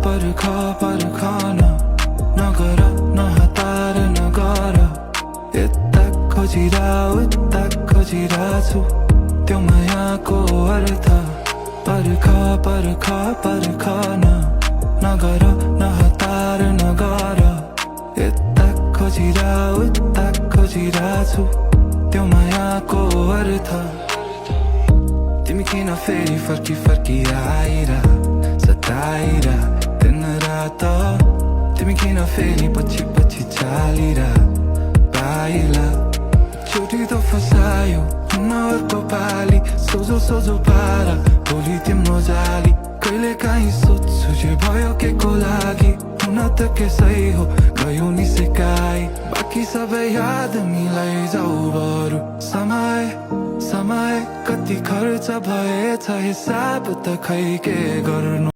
पर्खन नगर नहतार नगर यता खोजिरा उता खोजिरा छु त्यो मायाको अर्थ पर्खन नगर नहतार नगर यता खोजिरा उता खोजिरा छु त्यो मायाको अर्थ तिमी किन फेरि फर्की आइरा सताइरा दिन रात तिमी किन फेरि पछि चालिरा पाइला चोटी त फसायो अर्को पाली सोझो पारा भोलि तिम्रो जाली कहिले काहीँ सोध्छु जे भयो के को लागि हुन त के सही हो गयो नि सिकाइ बाँकी सबै याद मिलाई जाऊ बरु समय कति खर्च भएछ हिसाब त खै के गर्नु।